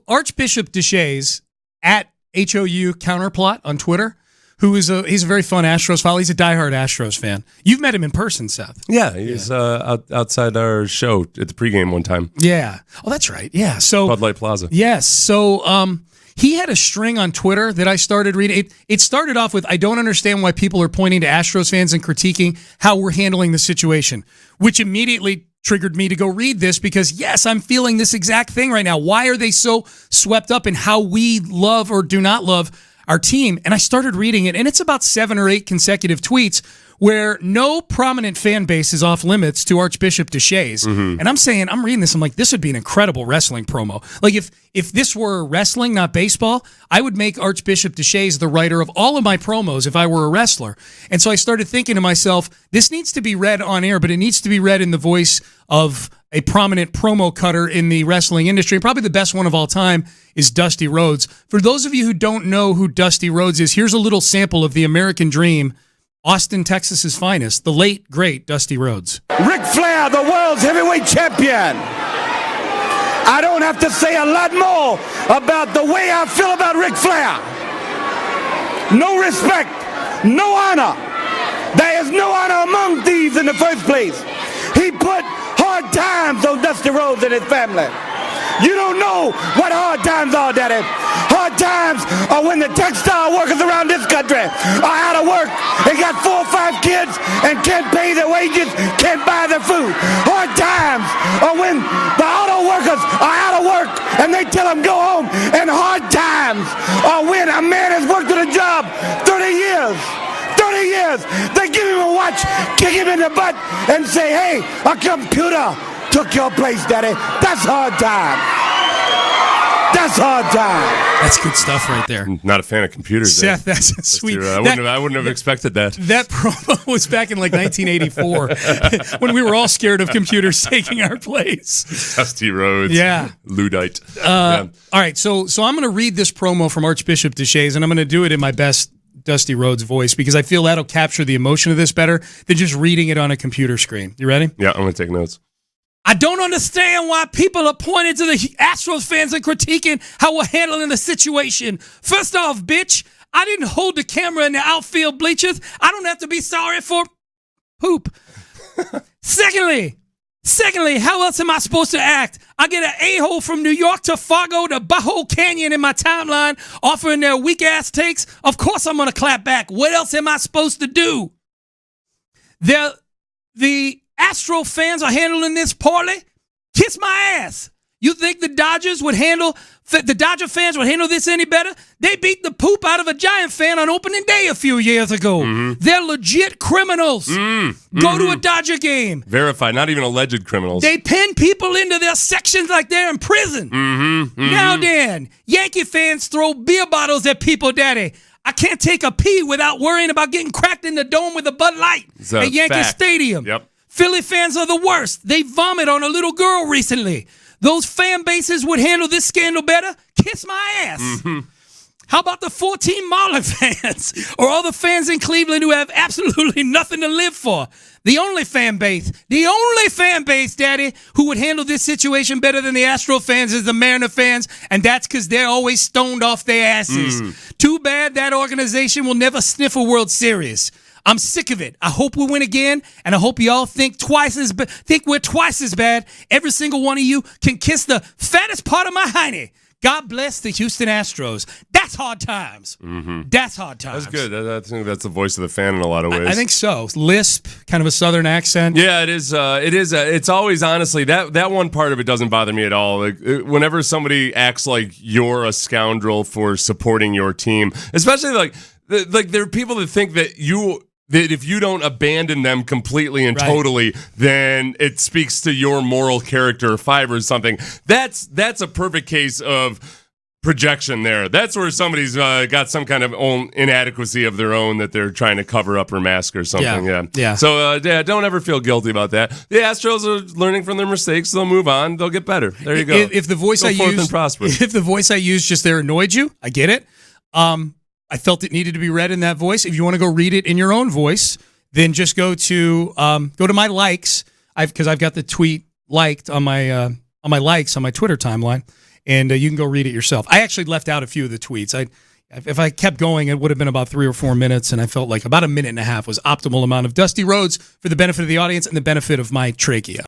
Archbishop Deshays at HOU Counterplot on Twitter, he's a very fun Astros follower. He's a diehard Astros fan. You've met him in person, Seth. Yeah, he's outside our show at the pregame one time. Yeah. Oh, that's right. Yeah. So Bud Light Plaza. Yes. So he had a string on Twitter that I started reading. It started off with, I don't understand why people are pointing to Astros fans and critiquing how we're handling the situation, which immediately triggered me to go read this because, yes, I'm feeling this exact thing right now. Why are they so swept up in how we love or do not love our team? And I started reading it, and it's about 7 or 8 consecutive tweets where no prominent fan base is off limits to Archbishop Deshays. Mm-hmm. And I'm reading this, I'm like, this would be an incredible wrestling promo. Like, if this were wrestling, not baseball, I would make Archbishop Deshays the writer of all of my promos if I were a wrestler. And so I started thinking to myself, this needs to be read on air, but it needs to be read in the voice of a prominent promo cutter in the wrestling industry. Probably the best one of all time is Dusty Rhodes. For those of you who don't know who Dusty Rhodes is, here's a little sample of the American Dream, Austin, Texas's finest, the late, great Dusty Rhodes. Ric Flair, the world's heavyweight champion. I don't have to say a lot more about the way I feel about Ric Flair. No respect, no honor. There is no honor among thieves in the first place. He put hard times on Dusty Rhodes and his family. You don't know what hard times are, Daddy. Hard times are when the textile workers around this country are out of work and got 4 or 5 kids and can't pay their wages, can't buy their food. Hard times are when the auto workers are out of work and they tell them go home. And hard times are when a man has worked at a job 30 years. 30 years. They give him a watch, kick him in the butt, and say, hey, a computer took your place, Daddy. That's hard time. That's hard time. That's good stuff right there. Not a fan of computers. Seth, that's sweet. I wouldn't have expected that. That promo was back in like 1984 when we were all scared of computers taking our place. Dusty Rhodes. Yeah. Luddite. All right, so I'm going to read this promo from Archbishop Deshays, and I'm going to do it in my best Dusty Rhodes voice because I feel that'll capture the emotion of this better than just reading it on a computer screen. You ready? Yeah, I'm going to take notes. I don't understand why people are pointing to the Astros fans and critiquing how we're handling the situation. First off, bitch, I didn't hold the camera in the outfield bleachers. I don't have to be sorry for poop. Secondly, how else am I supposed to act? I get an a-hole from New York to Fargo to Bajo Canyon in my timeline offering their weak-ass takes. Of course I'm going to clap back. What else am I supposed to do? The Astro fans are handling this poorly. Kiss my ass. You think the Dodger fans would handle this any better? They beat the poop out of a Giant fan on opening day a few years ago. Mm-hmm. They're legit criminals. Go to a Dodger game. Verified, not even alleged criminals. They pin people into their sections like they're in prison. Now then, Yankee fans throw beer bottles at people, Daddy. I can't take a pee without worrying about getting cracked in the dome with a Bud Light at Yankee Stadium. Yep. Philly fans are the worst. They vomit on a little girl recently. Those fan bases would handle this scandal better. Kiss my ass. Mm-hmm. How about the 14 Marlin fans or all the fans in Cleveland who have absolutely nothing to live for? The only fan base, Daddy, who would handle this situation better than the Astro fans is the Mariner fans, and that's because they're always stoned off their asses. Too bad that organization will never sniff a World Series. I'm sick of it. I hope we win again, and I hope y'all think we're twice as bad. Every single one of you can kiss the fattest part of my hiney. God bless the Houston Astros. That's hard times. Mm-hmm. That's hard times. That's good. I think that's the voice of the fan in a lot of ways. I think so. Lisp, kind of a Southern accent. Yeah, it is. It's always, honestly, that one part of it doesn't bother me at all. Like, whenever somebody acts like you're a scoundrel for supporting your team, especially like there are people that think that if you don't abandon them completely and totally, then it speaks to your moral character or fiber or something. That's a perfect case of projection there. That's where somebody's got some kind of own inadequacy of their own that they're trying to cover up or mask or something. Yeah. So, don't ever feel guilty about that. The Astros are learning from their mistakes. They'll move on. They'll get better. There you go. If the voice I used just there annoyed you, I get it. I felt it needed to be read in that voice. If you want to go read it in your own voice, then just go to my likes, because I've got the tweet liked on my likes on my Twitter timeline, and you can go read it yourself. I actually left out a few of the tweets. If I kept going, it would have been about 3 or 4 minutes, and I felt like about a minute and a half was optimal amount of Dusty Rhodes for the benefit of the audience and the benefit of my trachea.